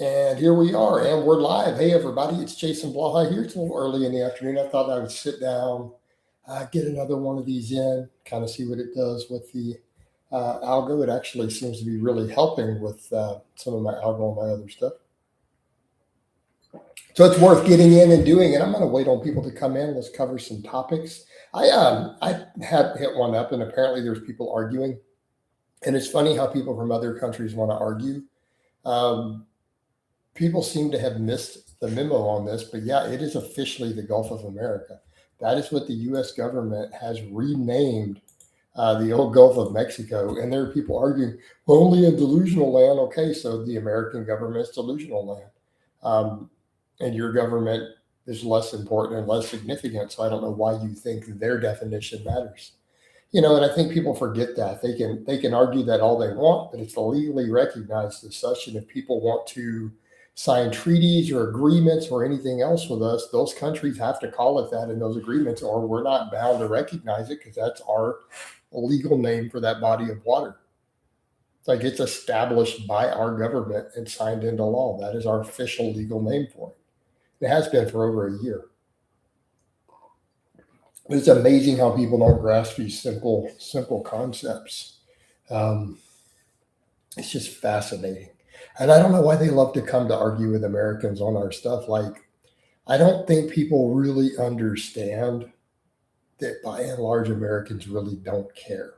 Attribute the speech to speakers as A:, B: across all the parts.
A: And here we are, and we're live. Hey, everybody, it's Jason Blaha here. It's a little early in the afternoon. I thought I would sit down, get another one of these in, kind of see what it does with the algo. It actually seems to be really helping with some of my algo and my other stuff. So it's worth getting in and doing it. I'm going to wait on people to come in. Let's cover some topics. I had hit one up, and apparently there's people arguing. And it's funny how people from other countries want to argue. Um, People seem to have missed the memo on this, but yeah, it is officially the Gulf of America. That is what the U.S. government has renamed the old Gulf of Mexico. And there are people arguing, well, only in delusional land. Okay, so the American government is delusional land. And your government is less important and less significant. So I don't know why you think their definition matters. And I think people forget that they can argue that all they want, but it's legally recognized as such. And if people want to sign treaties or agreements or anything else with us, those countries have to call it that in those agreements, or we're not bound to recognize it because that's our legal name for that body of water. Like it's established by our government and signed into law. That is our official legal name for it. It has been for over a year. It's amazing how people don't grasp these simple concepts. Um, it's just fascinating. And I don't know why they love to come to argue with Americans on our stuff. Like, I don't think people really understand that by and large, Americans really don't care.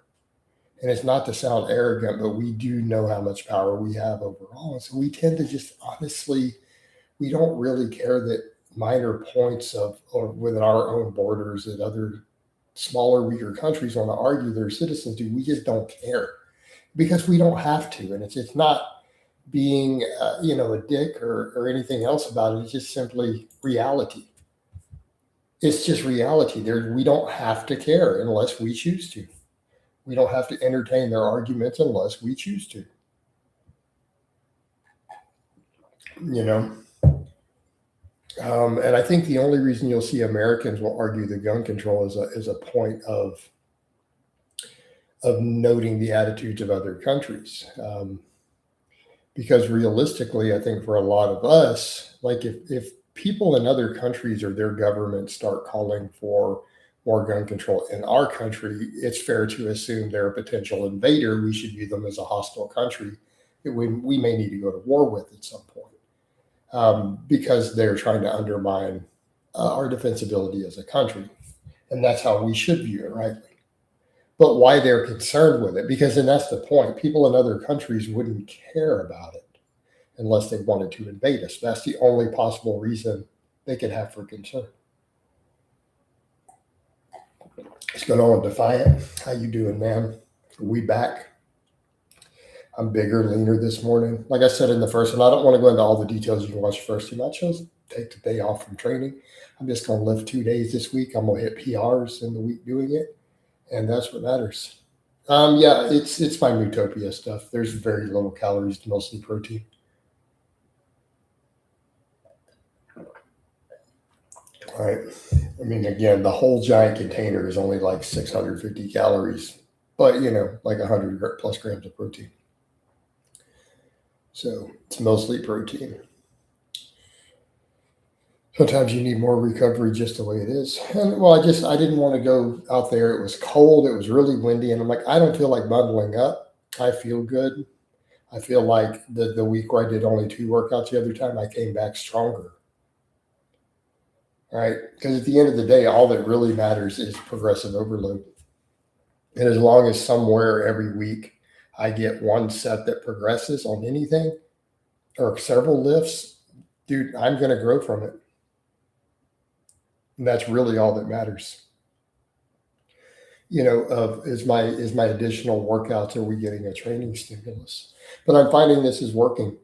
A: And it's not to sound arrogant, but we do know how much power we have overall. And so we tend to just honestly, we don't really care that minor points of or within our own borders that other smaller, weaker countries want to argue their citizens do. We just don't care because we don't have to. And it's not being, a dick or anything else about it. It's just simply reality. It's just reality. We don't have to care unless we choose to. We don't have to entertain their arguments unless we choose to. You know, and I think the only reason you'll see Americans will argue the gun control is a point of noting the attitudes of other countries. Because realistically, I think for a lot of us, like if people in other countries or their governments start calling for more gun control in our country, it's fair to assume they're a potential invader. We should view them as a hostile country that we may need to go to war with at some point, because they're trying to undermine our defensibility as a country. And that's how we should view it, right? But why they're concerned with it, because then that's the point. People in other countries wouldn't care about it unless they wanted to invade us. That's the only possible reason they could have for concern. What's going on, Defiant? How you doing, man? We back. I'm bigger, leaner this morning. Like I said in the first one, I don't want to go into all the details. You can watch the first team. I chose to take the day off from training. I'm just going to lift 2 days this week. I'm going to hit PRs in the week doing it, and that's what matters. Yeah, it's my Newtopia stuff. There's very little calories, mostly protein. All right. I mean, again, the whole giant container is only like 650 calories, but like 100 plus grams of protein. So it's mostly protein. Sometimes you need more recovery just the way it is. And well, I didn't want to go out there. It was cold. It was really windy, and I'm like, I don't feel like bundling up. I feel good. I feel like the week where I did only 2 workouts the other time, I came back stronger. Right? Because at the end of the day, all that really matters is progressive overload. And as long as somewhere every week I get one set that progresses on anything or several lifts, dude, I'm going to grow from it. And that's really all that matters. Is my additional workouts, are we getting a training stimulus? But I'm finding this is working.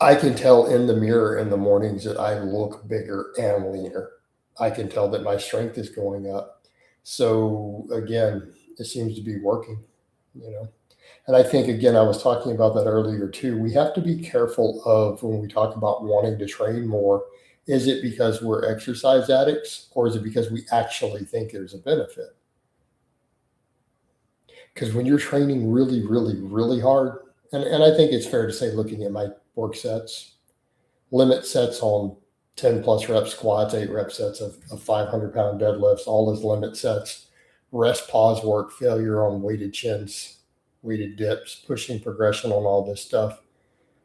A: I can tell in the mirror in the mornings that I look bigger and leaner. I can tell that my strength is going up. So again, it seems to be working, you know. And I think again, I was talking about that earlier too. We have to be careful of when we talk about wanting to train more. Is it because we're exercise addicts, or is it because we actually think there's a benefit? Because when you're training really, really, really hard And I think it's fair to say, looking at my work sets, limit sets on 10 plus rep squats, 8 rep sets of 500-pound deadlifts, all as limit sets, rest pause work, failure on weighted chins, weighted dips, pushing progression on all this stuff,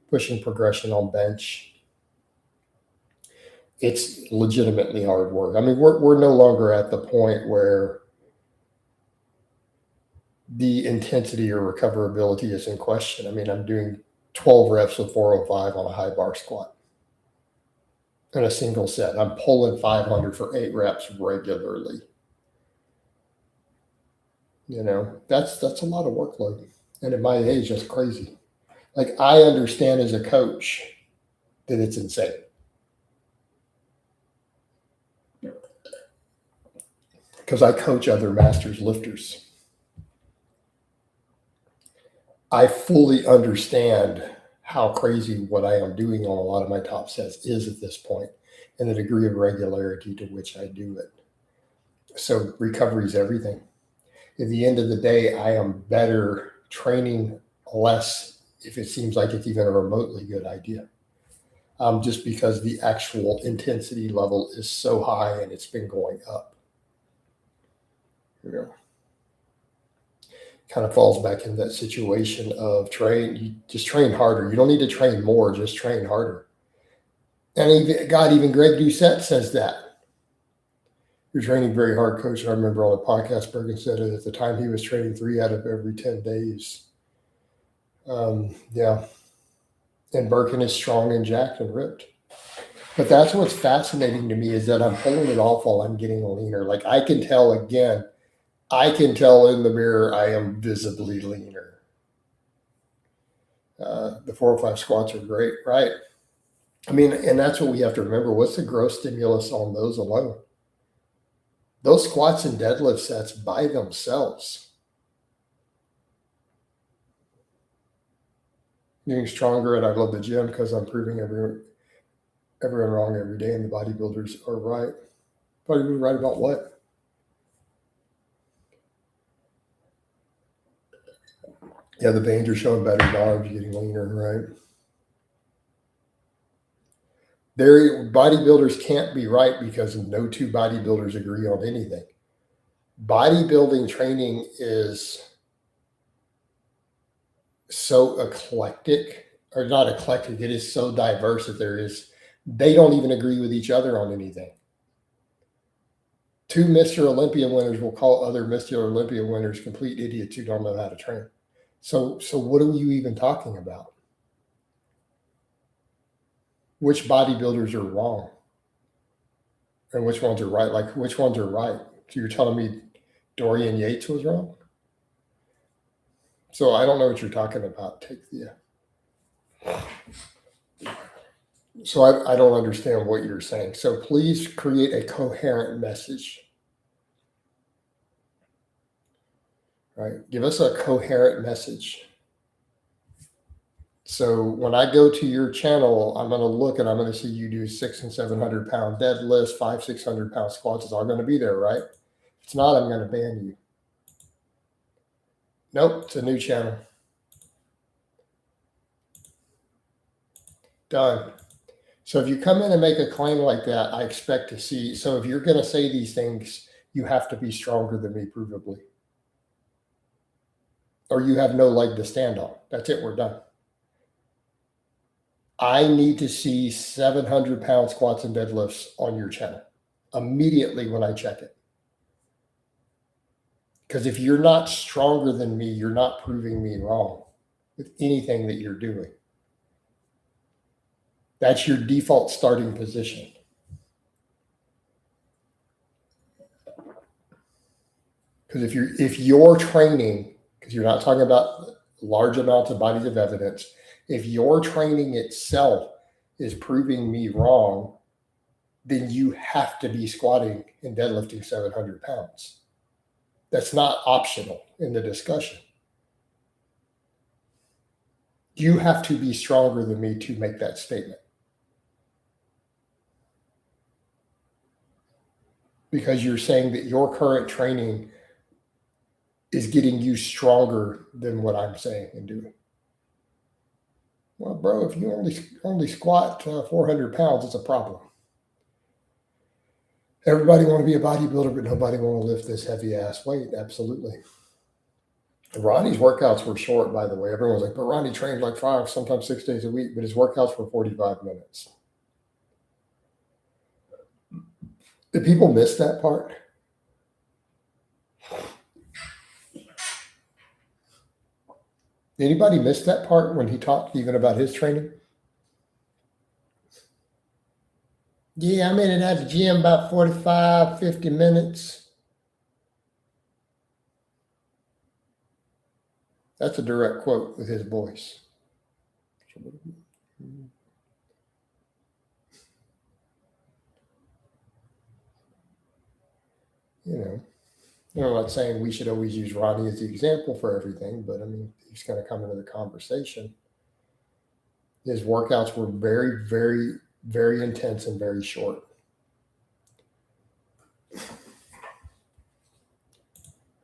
A: pushing progression on bench. It's legitimately hard work. I mean, we're no longer at the point where the intensity or recoverability is in question. I mean, I'm doing 12 reps with 405 on a high bar squat in a single set. I'm pulling 500 for 8 reps regularly. You know, that's a lot of workload. And at my age, that's crazy. Like, I understand as a coach that it's insane. Because I coach other masters lifters. I fully understand how crazy what I am doing on a lot of my top sets is at this point, and the degree of regularity to which I do it. So recovery is everything. At the end of the day, I am better training less if it seems like it's even a remotely good idea. Just because the actual intensity level is so high and it's been going up. You know, kind of falls back into that situation of you just train harder. You don't need to train more, just train harder. And even Greg Doucette says that. You're training very hard, coach. I remember on the podcast, Bergen said it at the time he was training 3 out of every 10 days. Yeah. And Birkin is strong and jacked and ripped. But that's what's fascinating to me is that I'm pulling it off while I'm getting leaner. Like, I can tell in the mirror I am visibly leaner. The 405 squats are great, right? I mean, and that's what we have to remember. What's the gross stimulus on those alone? Those squats and deadlift sets by themselves. Getting stronger, and I love the gym because I'm proving everyone wrong every day, and the bodybuilders are right. Bodybuilders right about what? Yeah, the veins are showing better arms, getting leaner, right? Bodybuilders can't be right because no two bodybuilders agree on anything. Bodybuilding training is so eclectic, or not eclectic, it is so diverse that they don't even agree with each other on anything. 2 Mr. Olympia winners will call other Mr. Olympia winners complete idiots who don't know how to train. So what are you even talking about? Which bodybuilders are wrong? And which ones are right? Like, which ones are right? So you're telling me Dorian Yates was wrong? So I don't know what you're talking about. So I don't understand what you're saying. So please create a coherent message. Right? Give us a coherent message. So when I go to your channel, I'm going to look and I'm going to see you do 600 and 700 pound deadlifts, 500-600 pound squats. It's all going to be there, right? If it's not, I'm going to ban you. Nope, it's a new channel. Done. So if you come in and make a claim like that, I expect to see. So if you're going to say these things, you have to be stronger than me, provably. Or you have no leg to stand on. That's it. We're done. I need to see 700 pound squats and deadlifts on your channel immediately when I check it. Because if you're not stronger than me, you're not proving me wrong with anything that you're doing. That's your default starting position. Because if you're training, because you're not talking about large amounts of bodies of evidence, if your training itself is proving me wrong, then you have to be squatting and deadlifting 700 pounds. That's not optional in the discussion. You have to be stronger than me to make that statement. Because you're saying that your current training is getting you stronger than what I'm saying and doing. Well, bro, if you only squat 400 pounds, it's a problem. Everybody want to be a bodybuilder, but nobody want to lift this heavy ass weight. Absolutely. Ronnie's workouts were short, by the way. Everyone's like, but Ronnie trained like 5, sometimes 6 days a week, but his workouts were 45 minutes. Did people miss that part? Anybody miss that part when he talked even about his training? Yeah, I'm in and out of the gym about 45, 50 minutes. That's a direct quote with his voice. I'm not saying we should always use Ronnie as the example for everything, but I mean, he's going to come into the conversation. His workouts were very, very, very intense and very short.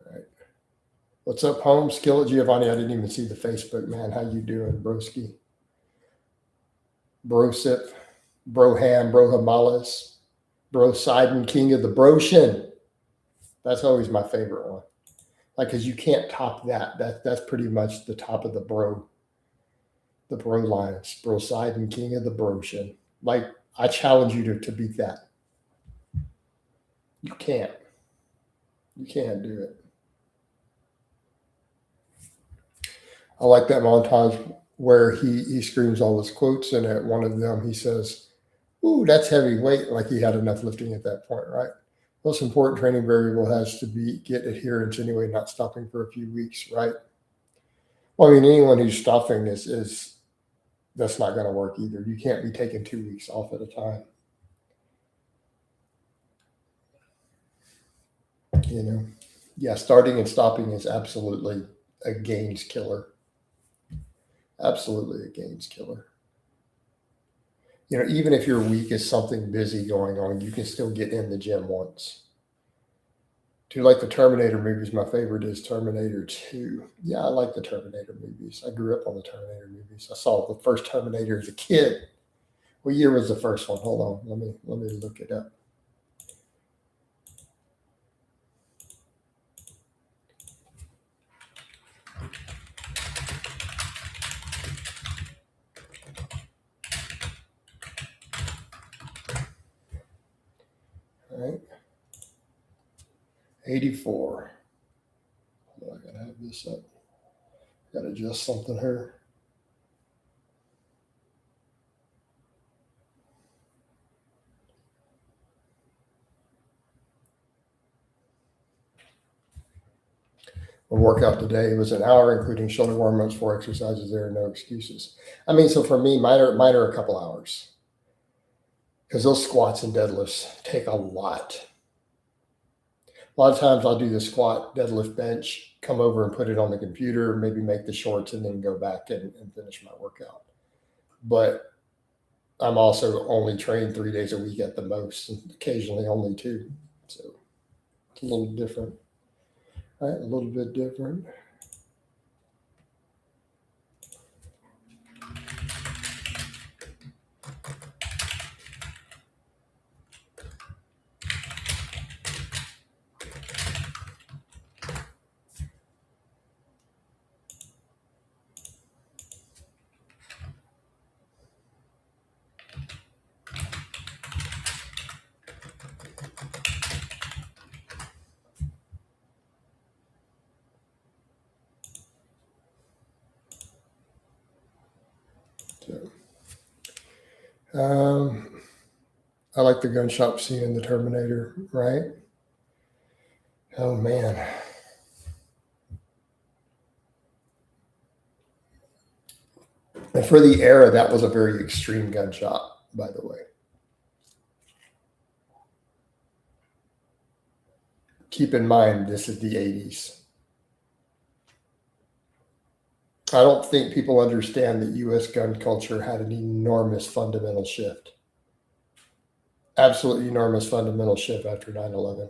A: Right. What's up, home? Skillet Giovanni. I didn't even see the Facebook, man. How you doing, broski? Brosip, Broham, Brohamales, Brosidon, King of the Broshin. That's always my favorite one. Like, because you can't top that. That's pretty much the top of the bro lines. Brosidon, King of the Broshin. Like, I challenge you to beat that. You can't. You can't do it. I like that montage where he screams all his quotes, and at one of them he says, "Ooh, that's heavy weight," like he had enough lifting at that point, right? Most important training variable has to be get adherence anyway, not stopping for a few weeks, right? Well, I mean, anyone who's stopping is that's not going to work either. You can't be taking 2 weeks off at a time. Yeah, starting and stopping is absolutely a gains killer. Absolutely a gains killer. Even if your week is something busy going on, you can still get in the gym once. Do you like the Terminator movies? My favorite is Terminator 2. Yeah, I like the Terminator movies. I grew up on the Terminator movies. I saw the first Terminator as a kid. What year was the first one? Hold on. Let me look it up. All right. 84. I gotta have this up. Gotta adjust something here. My workout today was an hour, including shoulder warm-ups, 4 exercises. There are no excuses. I mean, so for me, mine are a couple hours because those squats and deadlifts take a lot. A lot of times I'll do the squat, deadlift, bench, come over and put it on the computer, maybe make the shorts, and then go back and finish my workout. But I'm also only trained 3 days a week at the most, and occasionally only 2. So it's a little different, right? A little bit different. I like the gun shop scene in the Terminator, right? Oh man. And for the era, that was a very extreme gun shop, by the way. Keep in mind, this is the 80s. I don't think people understand that U.S. gun culture had an enormous fundamental shift. Absolutely enormous fundamental shift after 9/11.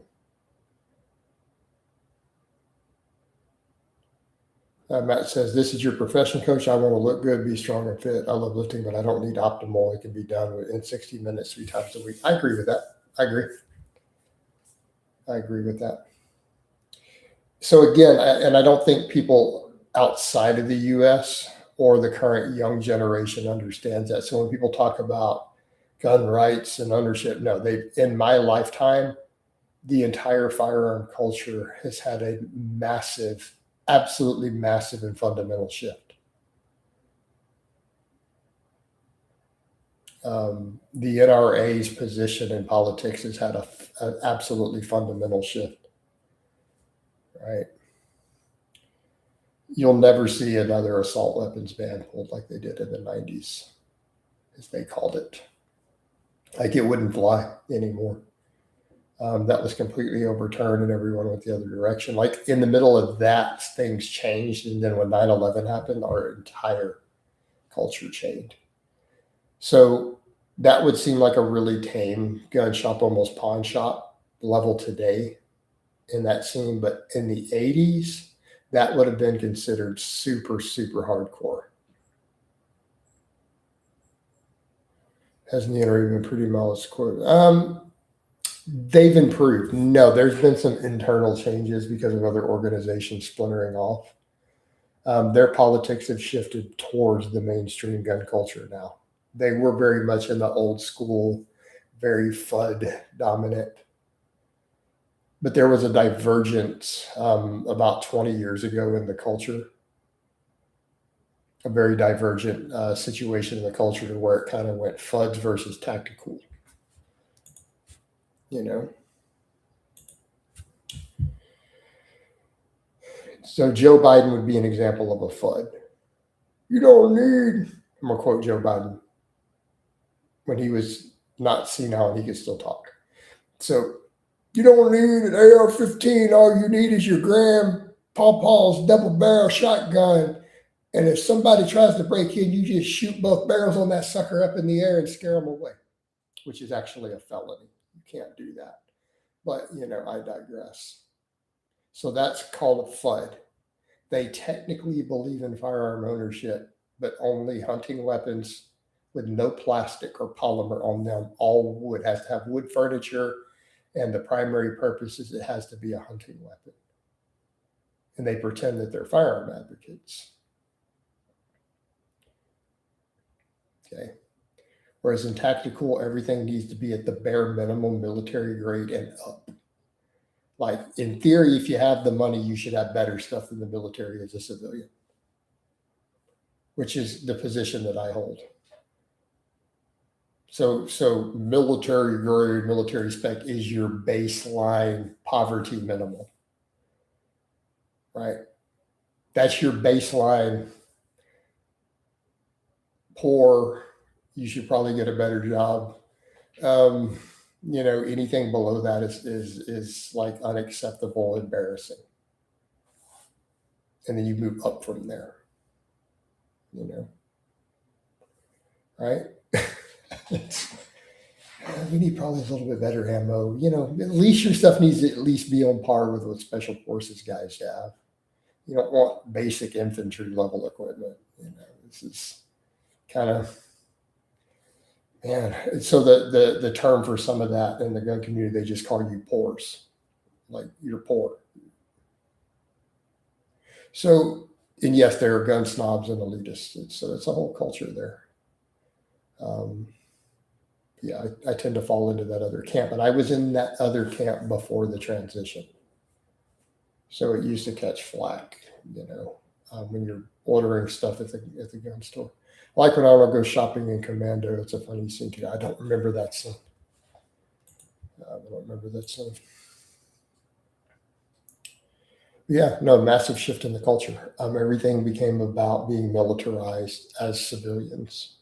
A: Matt says, this is your profession, coach. I want to look good, be strong and fit. I love lifting, but I don't need optimal. It can be done in 60 minutes, 3 times a week. I agree with that. I agree with that. So again, and I don't think people outside of the U.S. or the current young generation understands that. So when people talk about gun rights and ownership, no, in my lifetime, the entire firearm culture has had a massive, absolutely massive and fundamental shift. The NRA's position in politics has had an absolutely fundamental shift. Right. You'll never see another assault weapons ban pulled like they did in the 90s, as they called it. Like it wouldn't fly anymore. That was completely overturned and everyone went the other direction. Like in the middle of that, things changed. And then when 9/11 happened, our entire culture changed. So that would seem like a really tame gun shop, almost pawn shop level today in that scene. But in the 80s, that would have been considered super, super hardcore. Hasn't the NRA been pretty modest quote? They've improved. No, there's been some internal changes because of other organizations splintering off. Their politics have shifted towards the mainstream gun culture now. They were very much in the old school, very FUD dominant. But there was a divergence about 20 years ago in the culture, a very divergent situation in the culture to where it kind of went FUDs versus tactical. You know. So Joe Biden would be an example of a FUD. You don't need, I'm going to quote Joe Biden, when he was not senile and he could still talk. So you don't need an AR-15. All you need is your grandpapa's double barrel shotgun. And if somebody tries to break in, you just shoot both barrels on that sucker up in the air and scare them away, which is actually a felony. You can't do that. But, I digress. So that's called a FUD. They technically believe in firearm ownership, but only hunting weapons with no plastic or polymer on them, all wood, has to have wood furniture, and the primary purpose is it has to be a hunting weapon. And they pretend that they're firearm advocates. Okay. Whereas in tactical, everything needs to be at the bare minimum military grade and up. Like in theory, if you have the money, you should have better stuff than the military as a civilian, which is the position that I hold. So military grade, military spec is your baseline poverty minimal, right? That's your baseline poor. You should probably get a better job. Anything below that is like unacceptable, embarrassing. And then you move up from there, right? We need probably a little bit better ammo. At least your stuff needs to at least be on par with what special forces guys have. You don't want basic infantry level equipment. This is kind of, man. So the term for some of that in the gun community, they just call you poors, like you're poor. So, and yes, there are gun snobs and elitists. So it's a whole culture there. I tend to fall into that other camp, but I was in that other camp before the transition. So it used to catch flack, when you're ordering stuff at the gun store. Like when I want to go shopping in Commando, it's a funny scene too. I don't remember that scene. Yeah, no, massive shift in the culture. Everything became about being militarized as civilians.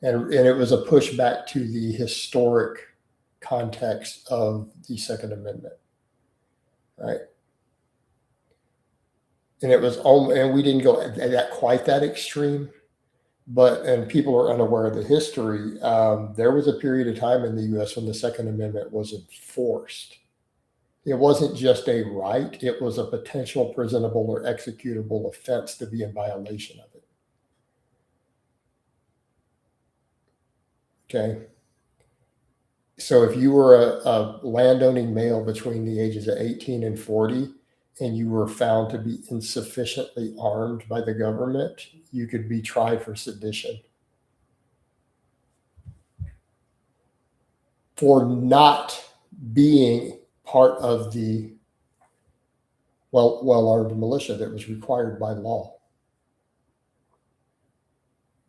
A: And it was a pushback to the historic context of the Second Amendment, right? And it was and we didn't go at quite that extreme, and people are unaware of the history. There was a period of time in the U.S. when the Second Amendment was enforced. It wasn't just a right, it was a potential prisonable or executable offense to be in violation of it. Okay. So if you were a landowning male between the ages of 18 and 40, and you were found to be insufficiently armed by the government, you could be tried for sedition for not being part of the well-armed militia that was required by law.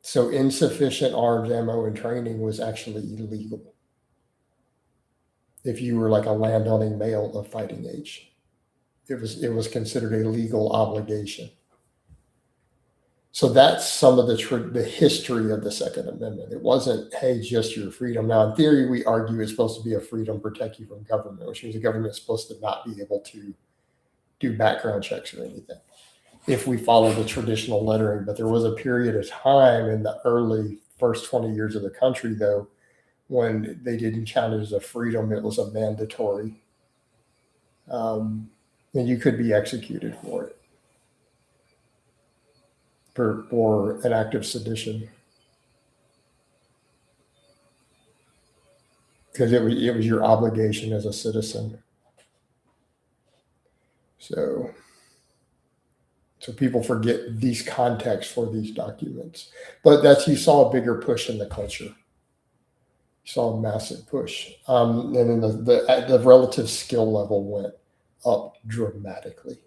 A: So insufficient arms, ammo, and training was actually illegal if you were like a landowning male of fighting age. It was considered a legal obligation. So that's some of the history of the Second Amendment. It wasn't, hey, just your freedom. Now, in theory, we argue it's supposed to be a freedom protect you from government, which means the government is supposed to not be able to do background checks or anything if we follow the traditional lettering. But there was a period of time in the early first 20 years of the country, though, when they didn't count it as a freedom, it was a mandatory. And you could be executed for it, for an act of sedition. Because it was your obligation as a citizen. So people forget these contexts for these documents. But you saw a bigger push in the culture. You saw a massive push. And then the relative skill level went up dramatically.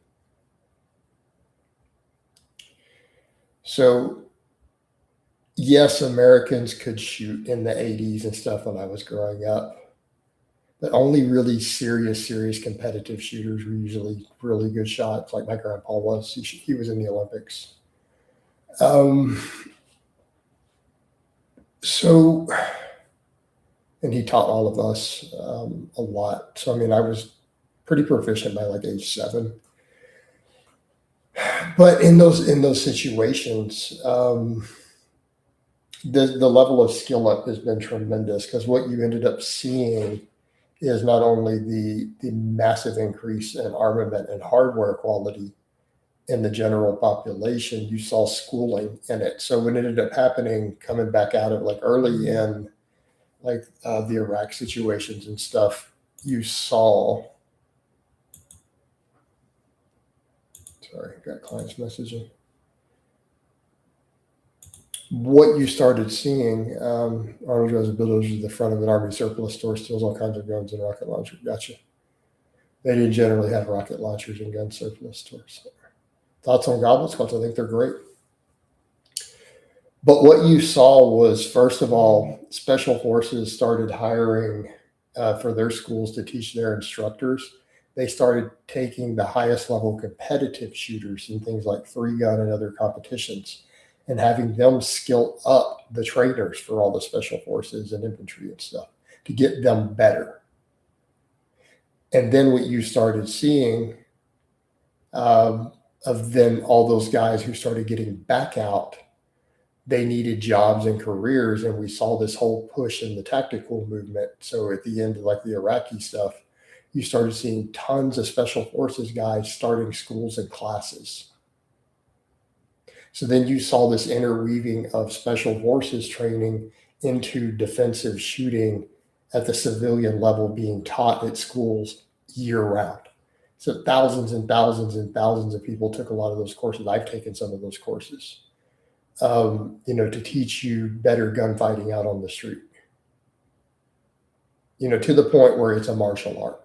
A: So yes, Americans could shoot in the 80s and stuff when I was growing up. But only really serious competitive shooters were usually really good shots, like my grandpa was. He was in the Olympics. So, and he taught all of us a lot. So, I mean, I was pretty proficient by like age 7. But in those situations, the level of skill up has been tremendous, because what you ended up seeing is not only the massive increase in armament and hardware quality in the general population, you saw schooling in it. So what ended up happening, coming back out of like early in like the Iraq situations and stuff, you saw, sorry, got clients messaging. What you started seeing, Arnold drives a bulldozer to the front of an Army surplus store, steals all kinds of guns and rocket launchers. Gotcha. They didn't generally have rocket launchers in gun surplus stores. Thoughts on goblet squats? I think they're great. But what you saw was, first of all, special forces started hiring for their schools to teach their instructors. They started taking the highest level competitive shooters in things like 3-gun and other competitions, and having them skill up the trainers for all the special forces and infantry and stuff to get them better. And then what you started seeing of then all those guys who started getting back out, they needed jobs and careers. And we saw this whole push in the tactical movement. So at the end of like the Iraqi stuff, you started seeing tons of special forces guys starting schools and classes. So then you saw this interweaving of special forces training into defensive shooting at the civilian level being taught at schools year round. So thousands and thousands and thousands of people took a lot of those courses. I've taken some of those courses, to teach you better gunfighting out on the street, to the point where it's a martial art.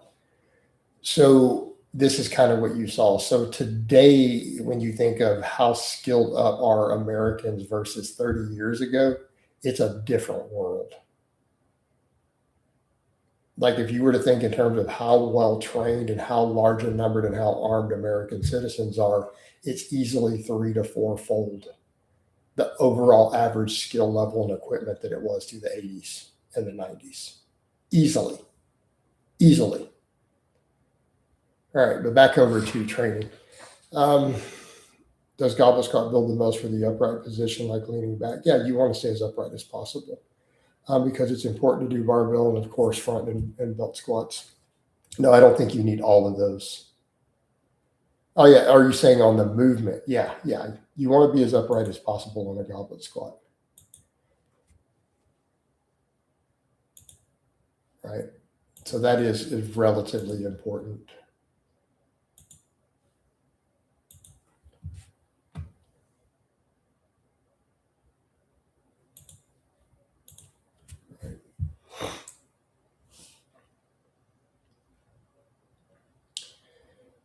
A: So this is kind of what you saw. So today, when you think of how skilled up are Americans versus 30 years ago, it's a different world. Like if you were to think in terms of how well trained and how large a numbered and how armed American citizens are, it's easily 3 to 4-fold the overall average skill level and equipment that it was through the 80s and the 90s. Easily. All right, but back over to training. Does goblet squat build the most for the upright position, like leaning back? Yeah, you want to stay as upright as possible, because it's important to do barbell and, of course, front and belt squats. No, I don't think you need all of those. Oh yeah, are you saying on the movement? Yeah, yeah. You want to be as upright as possible on a goblet squat, right? So that is relatively important. Right?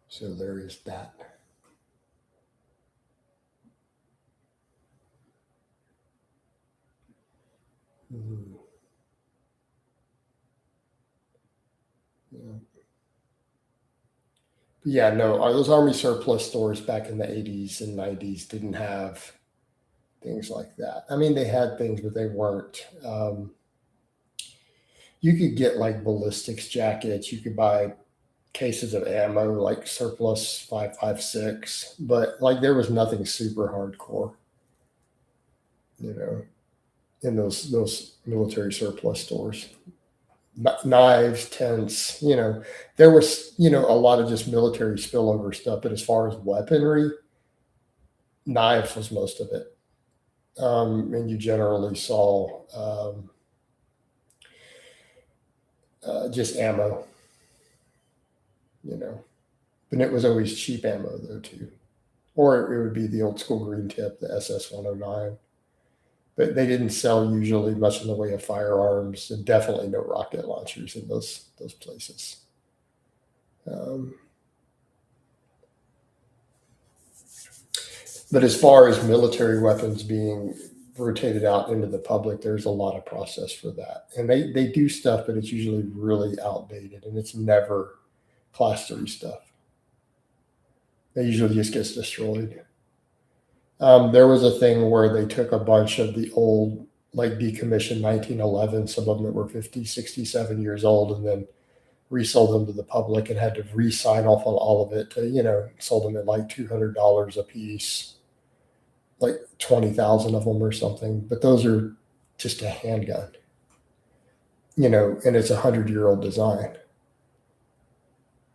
A: So there is that. Mhm. Yeah. Yeah, no, those army surplus stores back in the 80s and 90s didn't have things like that. I mean, they had things, but they weren't. You could get like ballistics jackets. You could buy cases of ammo, like surplus 5.56, but like there was nothing super hardcore, you know, in those military surplus stores. Knives, tents, there was a lot of just military spillover stuff. But as far as weaponry, knives was most of it, and you generally saw just ammo, you know, and it was always cheap ammo though too, or it would be the old school green tip, the SS 109. But they didn't sell usually much in the way of firearms, and definitely no rocket launchers in those places. Um, but as far as military weapons being rotated out into the public, there's a lot of process for that, and they do stuff, but it's usually really outdated, and it's never class 3 stuff. It usually just gets destroyed. There was a thing where they took a bunch of the old, like decommissioned 1911, some of them that were 50, 67 years old, and then resold them to the public and had to re-sign off on all of it to, sold them at like $200 a piece, like 20,000 of them or something. But those are just a handgun, and it's 100-year-old design.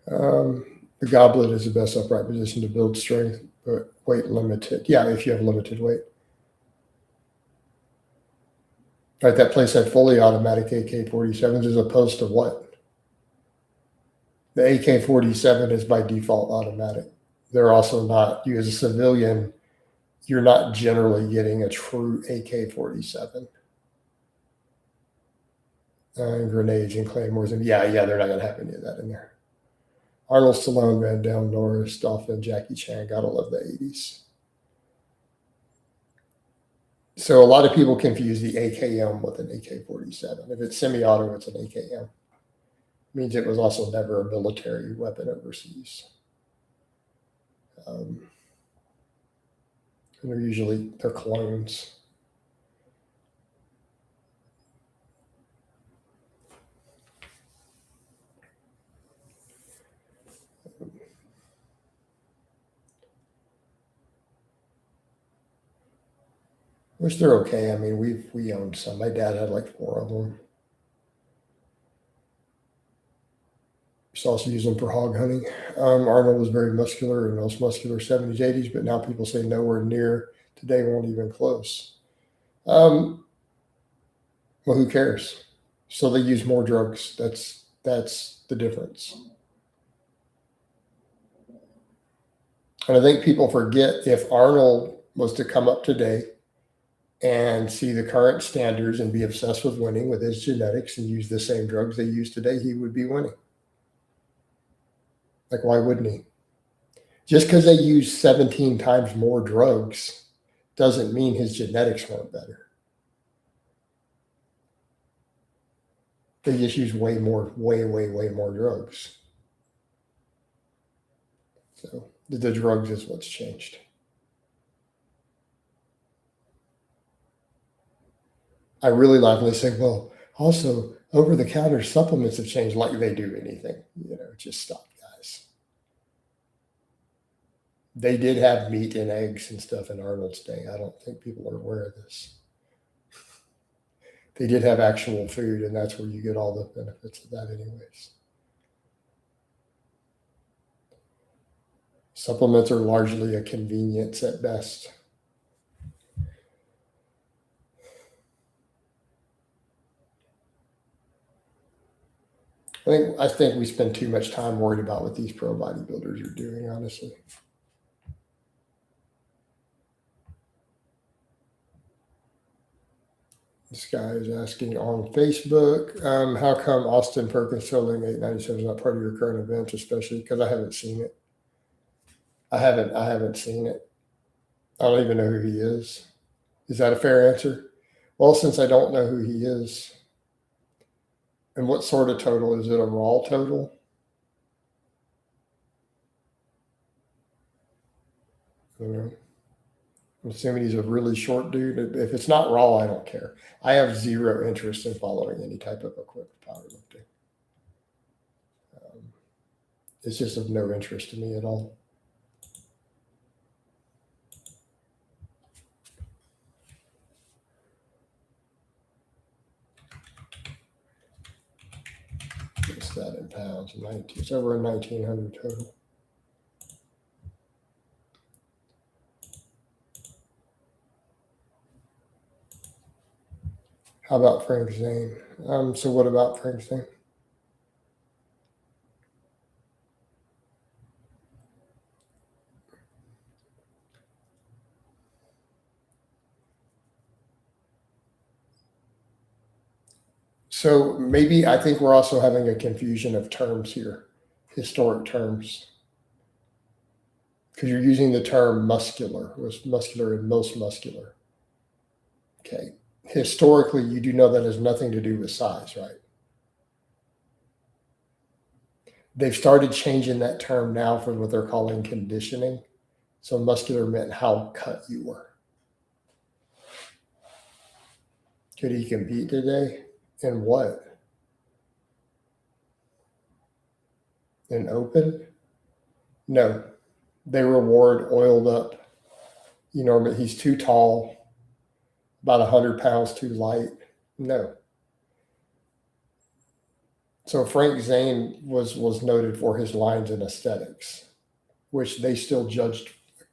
A: The goblet is the best upright position to build strength, but weight limited. Yeah, if you have limited weight. Right, that place had fully automatic AK-47s as opposed to what? The AK-47 is by default automatic. They're also not, you as a civilian, you're not generally getting a true AK-47. Grenades and claymores, and yeah, they're not going to have any of that in there. Arnold Stallone, Van Damme, Norris, Dolphin, Jackie Chan. Gotta love the 80s. So a lot of people confuse the AKM with an AK-47. If it's semi-auto, it's an AKM. It means it was also never a military weapon overseas. And they're clones. Which they're okay. I mean, we owned some. My dad had like 4 of them. Used to also use them for hog hunting. Arnold was very muscular and most muscular 70s, 80s, but now people say nowhere near. Today won't even close. Well, who cares? So they use more drugs. That's the difference. And I think people forget, if Arnold was to come up today and see the current standards and be obsessed with winning with his genetics and use the same drugs they use today, he would be winning. Like, why wouldn't he? Just because they use 17 times more drugs doesn't mean his genetics weren't better. They just use way more drugs. So the drugs is what's changed. I really laugh when they say, well, also over the counter supplements have changed, like they do anything. Just stop, guys. They did have meat and eggs and stuff in Arnold's day. I don't think people are aware of this. They did have actual food, and that's where you get all the benefits of that, anyways. Supplements are largely a convenience at best. I think we spend too much time worried about what these pro bodybuilders are doing, honestly. This guy is asking on Facebook, how come Austin Perkins Trolling 897 is not part of your current events, especially because I haven't seen it. I haven't seen it. I don't even know who he is. Is that a fair answer? Well, since I don't know who he is, and what sort of total? Is it a raw total? I don't know. I'm assuming he's a really short dude. If it's not raw, I don't care. I have zero interest in following any type of equipped powerlifting. It's just of no interest to me at all. What's that in pounds? 19. It's over a 1900 total. How about Frank Zane? So what about Frank Zane? So maybe I think we're also having a confusion of terms here, historic terms. Because you're using the term muscular, was muscular and most muscular. Okay. Historically, you do know that has nothing to do with size, right? They've started changing that term now for what they're calling conditioning. So muscular meant how cut you were. Could he compete today? In what? In open? No. They reward oiled up. But he's too tall, about 100 pounds too light. No. So Frank Zane was noted for his lines and aesthetics, which they still judged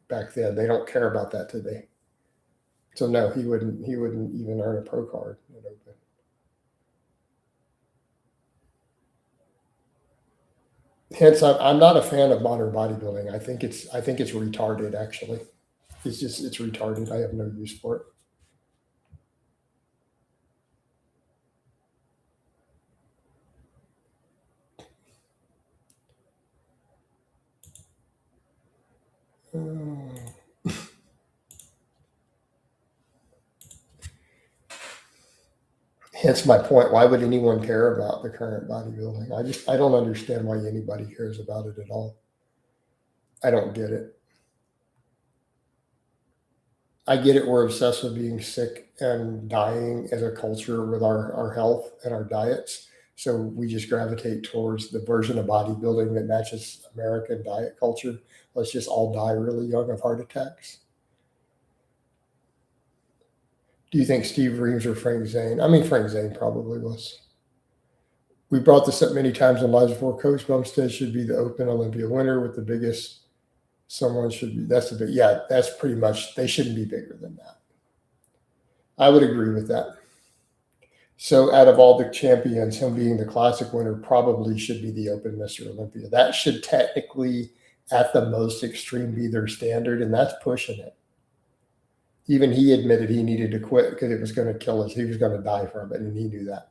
A: back then. They don't care about that today. So no, he wouldn't even earn a pro card at open. Hence, I'm not a fan of modern bodybuilding. I think it's retarded. Actually, it's retarded. I have no use for it. Hence my point. Why would anyone care about the current bodybuilding? I don't understand why anybody cares about it at all. I don't get it. I get it. We're obsessed with being sick and dying as a culture with our health and our diets. So we just gravitate towards the version of bodybuilding that matches American diet culture. Let's just all die really young of heart attacks. Do you think Steve Reeves or Frank Zane? I mean, Frank Zane probably was. We brought this up many times in lives before. Coach Bumstead should be the Open Olympia winner with the biggest. Someone should be. That's pretty much. They shouldn't be bigger than that. I would agree with that. So out of all the champions, him being the classic winner probably should be the Open Mr. Olympia. That should technically, at the most extreme, be their standard, and that's pushing it. Even he admitted he needed to quit because it was going to kill us. He was going to die from it, and he knew that.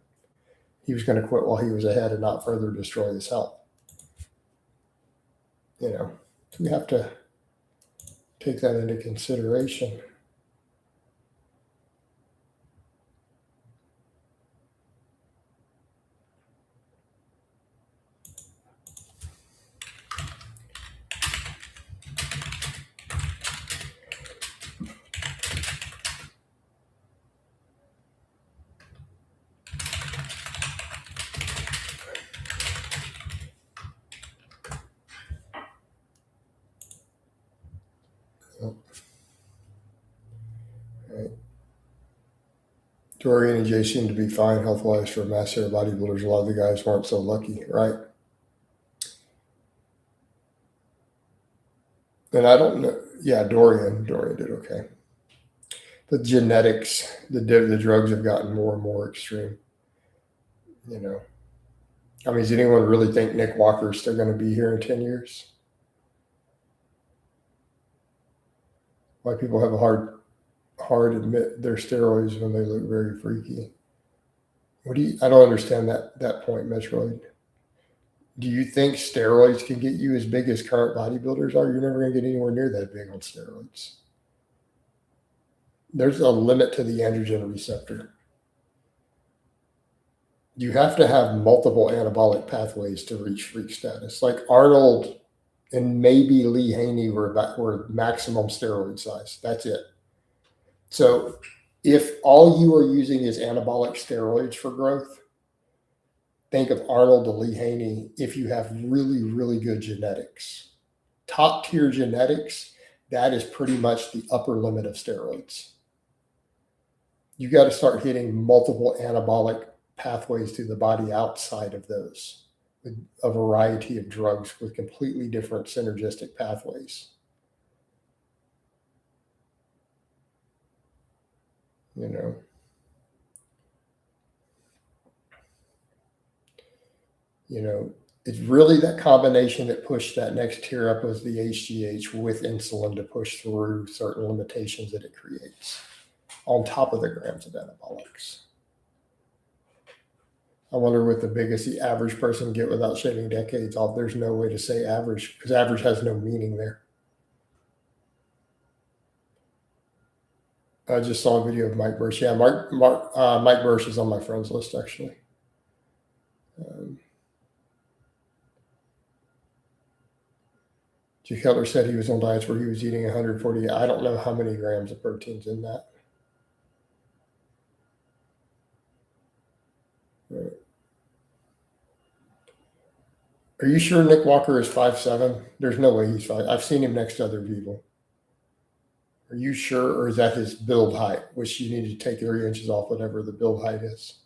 A: He was going to quit while he was ahead and not further destroy his health. We have to take that into consideration. Right. Dorian and Jay seem to be fine health-wise for mass hair bodybuilders. A lot of the guys weren't so lucky, right? And I don't know. Yeah, Dorian did okay. The genetics, the drugs have gotten more and more extreme. You know, I mean, does anyone really think Nick Walker is still going to be here in 10 years? Why people have a hard admit their steroids when they look very freaky. I don't understand that point, Metroid. Do you think steroids can get you as big as current bodybuilders are? You're never going to get anywhere near that big on steroids. There's a limit to the androgen receptor. You have to have multiple anabolic pathways to reach freak status. Like Arnold and maybe Lee Haney were maximum steroid size. That's it. So if all you are using is anabolic steroids for growth, think of Arnold to Lee Haney if you have really, really good genetics. Top tier genetics, that is pretty much the upper limit of steroids. You got to start hitting multiple anabolic pathways through the body outside of those with a variety of drugs with completely different synergistic pathways. You know, it's really that combination that pushed that next tier up was the HGH with insulin to push through certain limitations that it creates on top of the grams of anabolics. I wonder what the biggest the average person get without shaving decades off. There's no way to say average because average has no meaning there. I just saw a video of Mike Bursch. Yeah, Mike Bursch is on my friends list actually. G. Cutler said he was on diets where he was eating 140. I don't know how many grams of protein's in that. Right. Are you sure Nick Walker is 5'7"? There's no way he's 5. I've seen him next to other people. Are you sure, or is that his build height, which you need to take 3 inches off whatever the build height is?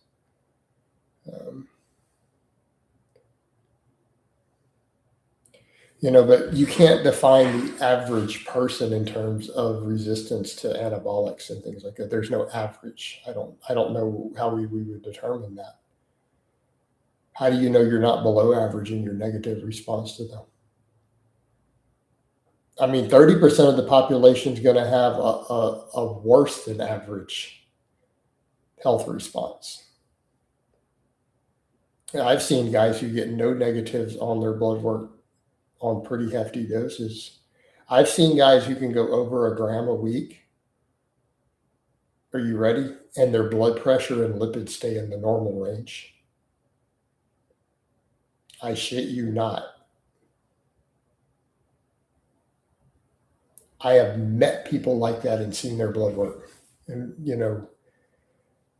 A: But you can't define the average person in terms of resistance to anabolics and things like that. There's no average. I don't know how we would determine that. How do you know you're not below average in your negative response to them? I mean, 30% of the population is going to have a worse than average health response. I've seen guys who get no negatives on their blood work on pretty hefty doses. I've seen guys who can go over a gram a week. Are you ready? And their blood pressure and lipids stay in the normal range. I shit you not. I have met people like that and seen their blood work. And,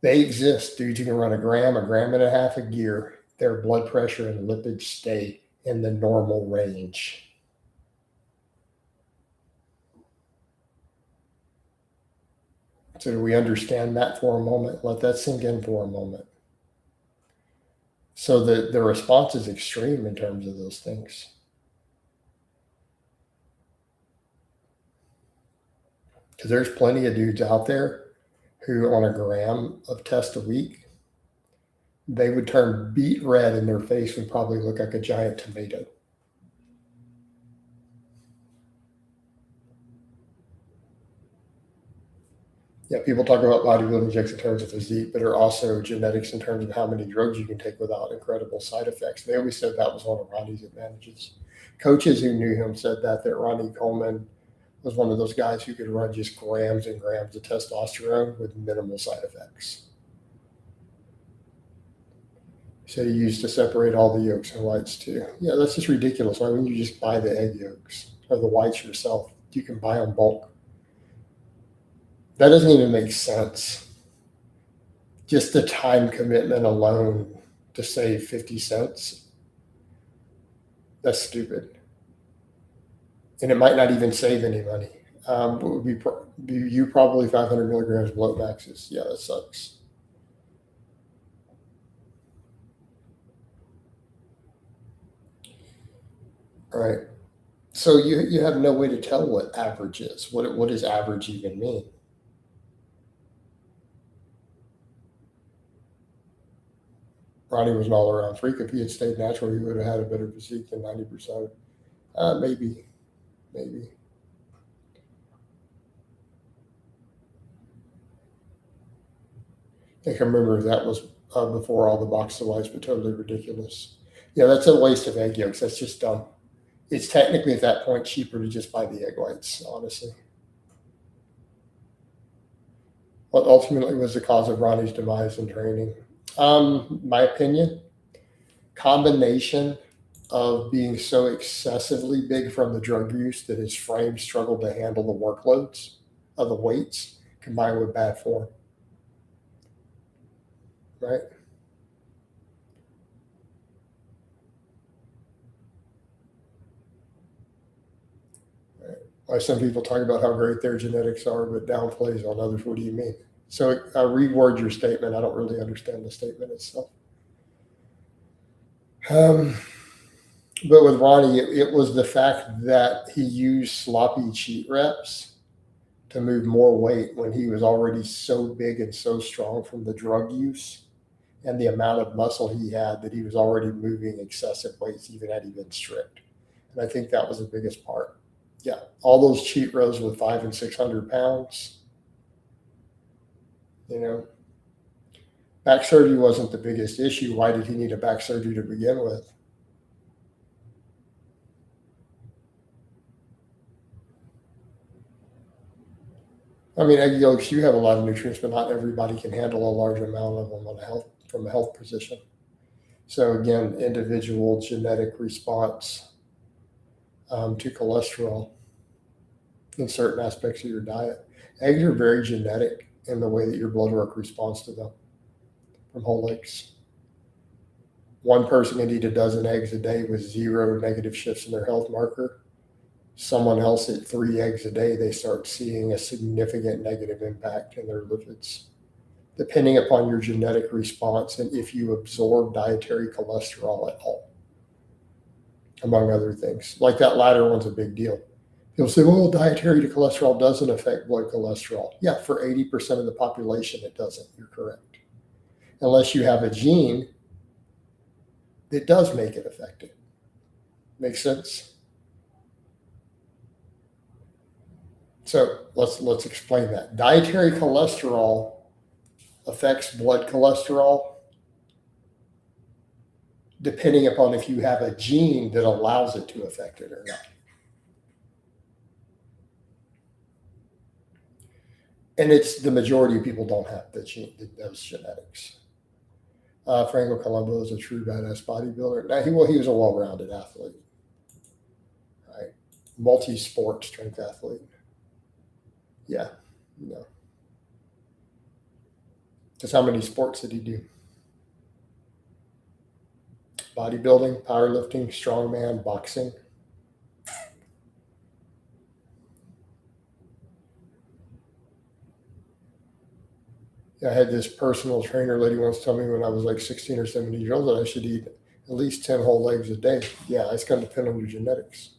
A: they exist. Dudes who can run a gram and a half of gear, their blood pressure and lipids stay in the normal range. So do we understand that for a moment? Let that sink in for a moment. So the response is extreme in terms of those things. Because there's plenty of dudes out there who on a gram of test a week, they would turn beet red and their face would probably look like a giant tomato. Yeah, people talk about bodybuilding just in terms of physique, but are also genetics in terms of how many drugs you can take without incredible side effects. They always said that was one of Ronnie's advantages. Coaches who knew him said that Ronnie Coleman was one of those guys who could run just grams and grams of testosterone with minimal side effects. He said he used to separate all the yolks and whites too. Yeah, that's just ridiculous. Why wouldn't you just buy the egg yolks or the whites yourself? You can buy them bulk. That doesn't even make sense. Just the time commitment alone to save 50 cents, that's stupid. And it might not even save any money. Would be you probably 500 milligrams below maxes. Yeah, that sucks. All right. So you have no way to tell what average is. What does average even mean? Ronnie was an all around freak. If he had stayed natural, he would have had a better physique than 90%. Maybe, maybe. I can remember that was before all the box of lights, but totally ridiculous. Yeah, that's a waste of egg yolks. That's just dumb. It's technically at that point cheaper to just buy the egg whites, honestly. What ultimately was the cause of Ronnie's demise in training? My opinion, combination of being so excessively big from the drug use that his frame struggled to handle the workloads of the weights combined with bad form, right? Why some people talk about how great their genetics are, but downplays on others. What do you mean? So reword your statement. I don't really understand the statement itself. Um, but with Ronnie, it was the fact that he used sloppy cheat reps to move more weight when he was already so big and so strong from the drug use and the amount of muscle he had that he was already moving excessive weights, even had he been strict. And I think that was the biggest part. Yeah, all those cheat rows with 500 and 600 pounds. You know, back surgery wasn't the biggest issue. Why did he need a back surgery to begin with? I mean, egg yolks, you have a lot of nutrients, but not everybody can handle a large amount of them on a health from a health position. So again, individual genetic response to cholesterol in certain aspects of your diet. Eggs are very genetic in the way that your blood work responds to them from whole eggs. One person can eat a dozen eggs a day with zero negative shifts in their health marker. Someone else at 3 eggs a day, they start seeing a significant negative impact in their lipids, depending upon your genetic response and if you absorb dietary cholesterol at all, among other things. Like that latter one's a big deal. People say, well, dietary cholesterol doesn't affect blood cholesterol. Yeah, for 80% of the population, it doesn't. You're correct. Unless you have a gene that does make it affect it. Make sense? So let's explain that. Dietary cholesterol affects blood cholesterol depending upon if you have a gene that allows it to affect it or not. And it's the majority of people don't have those genetics. Franco Colombo is a true badass bodybuilder. Now, he was a well-rounded athlete, right? Multi-sport strength athlete. Yeah, no. Because how many sports did he do? Bodybuilding, powerlifting, strongman, boxing. I had this personal trainer lady once tell me when I was like 16 or 17 years old that I should eat at least 10 whole eggs a day. Yeah, it's going to depend on your genetics.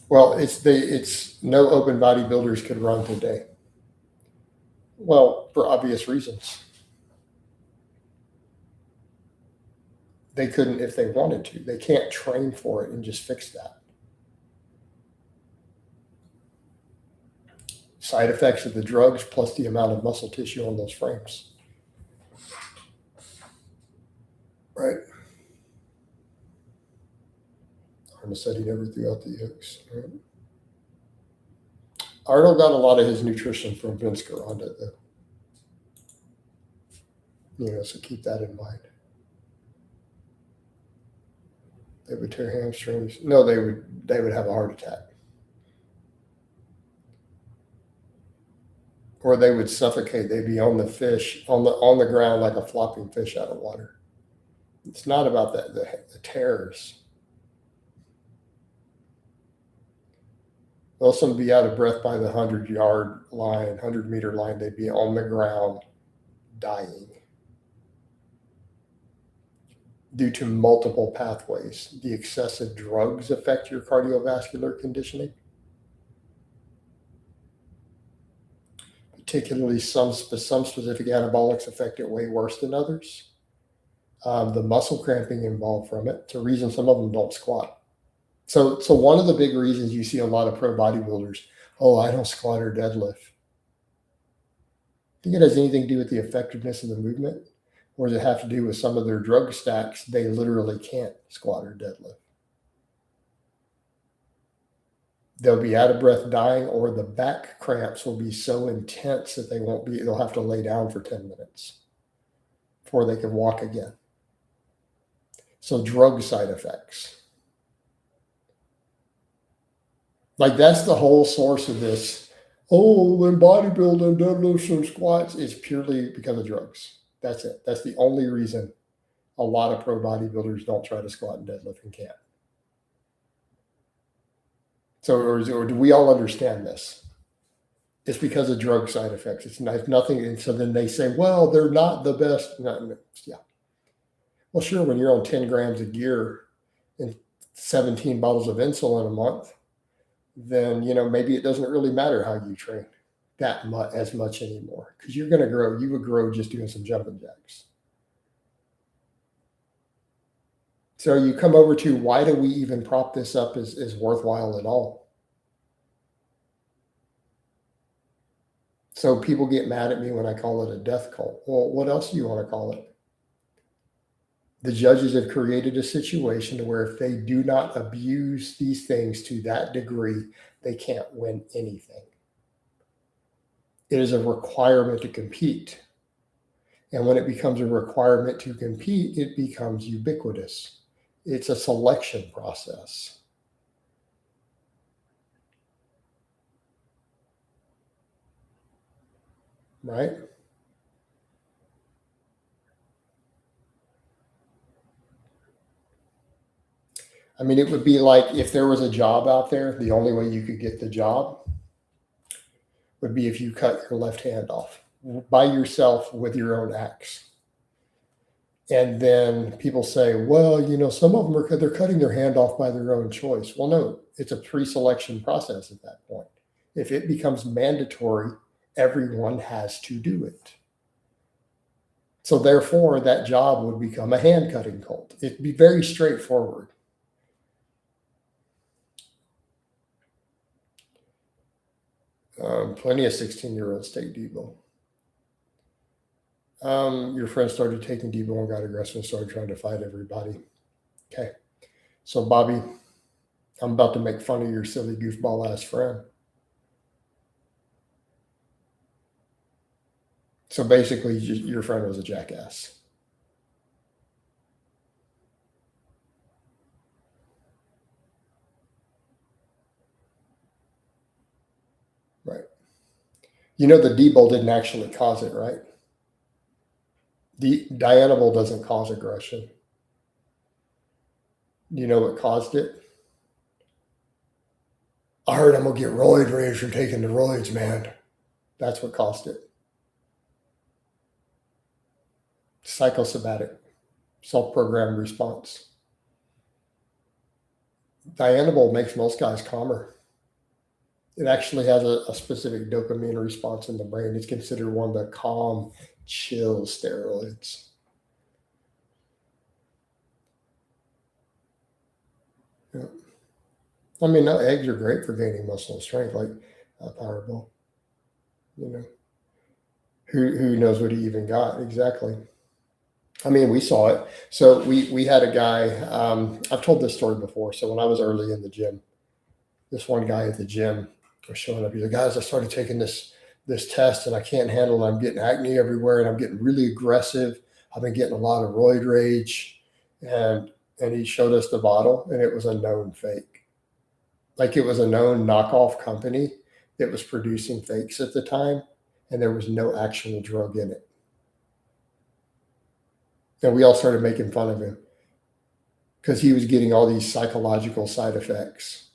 A: Well, it's no open bodybuilders could run today. Well, for obvious reasons. They couldn't if they wanted to. They can't train for it and just fix that. Side effects of the drugs plus the amount of muscle tissue on those frames. Right. Arnold said he never threw out the yolks. Right? Arnold got a lot of his nutrition from Vince Garanda, though. So keep that in mind. They would tear hamstrings. No, they would have a heart attack. Or they would suffocate. They'd be on the fish, on the ground like a flopping fish out of water. It's not about that, the tears. They'll some be out of breath by the 100-yard line, 100-meter line. They'd be on the ground dying. due to multiple pathways. The excessive drugs affect your cardiovascular conditioning, particularly some specific anabolics affect it way worse than others. The muscle cramping involved from it. It's a reason some of them don't squat. So one of the big reasons you see a lot of pro bodybuilders, oh, I don't squat or deadlift. I think it has anything to do with the effectiveness of the movement, or does it have to do with some of their drug stacks? They literally can't squat or deadlift. They'll be out of breath dying, or the back cramps will be so intense that they'll have to lay down for 10 minutes before they can walk again. So drug side effects. Like that's the whole source of this. Oh, when bodybuilding, deadlifts, and squats is purely because of drugs. That's it. That's the only reason a lot of pro bodybuilders don't try to squat and deadlift and can't. So, or do we all understand this? It's because of drug side effects. It's nothing. And so then they say, well, they're not the best. No, yeah. Well, sure, when you're on 10 grams of gear and 17 bottles of insulin a month, then maybe it doesn't really matter how you train that much as much anymore, because you're going to grow. You would grow just doing some jumping jacks. So you come over to, why do we even prop this up as worthwhile at all? So people get mad at me when I call it a death cult. Well, what else do you want to call it? The judges have created a situation where if they do not abuse these things to that degree, they can't win anything. It is a requirement to compete. And when it becomes a requirement to compete, it becomes ubiquitous. It's a selection process. Right? I mean, it would be like if there was a job out there, the only way you could get the job would be if you cut your left hand off by yourself with your own axe. And then people say, well, some of them they're cutting their hand off by their own choice. Well, no, it's a pre-selection process at that point. If it becomes mandatory, everyone has to do it. So therefore, that job would become a hand cutting cult. It'd be very straightforward. Plenty of 16-year-olds take Debo. Your friend started taking Debo and got aggressive and started trying to fight everybody. Okay. So, Bobby, I'm about to make fun of your silly goofball ass friend. So basically, your friend was a jackass. Right. The Debo didn't actually cause it, right? The Dianabol doesn't cause aggression. Do you know what caused it? I heard I'm going to get roid rage from taking the roids, man. That's what caused it. Psychosomatic, self-programmed response. Dianabol makes most guys calmer. It actually has a specific dopamine response in the brain. It's considered one of the calm, chill steroids. Yeah. I mean, no, eggs are great for gaining muscle and strength, like Powerball. Who knows what he even got exactly? I mean, we saw it. So we had a guy. I've told this story before. So when I was early in the gym, this one guy at the gym was showing up. He's like, guys, I started taking this test and I can't handle it. I'm getting acne everywhere and I'm getting really aggressive. I've been getting a lot of roid rage. And he showed us the bottle and it was a known fake. Like it was a known knockoff company that was producing fakes at the time. And there was no actual drug in it. And we all started making fun of him because he was getting all these psychological side effects.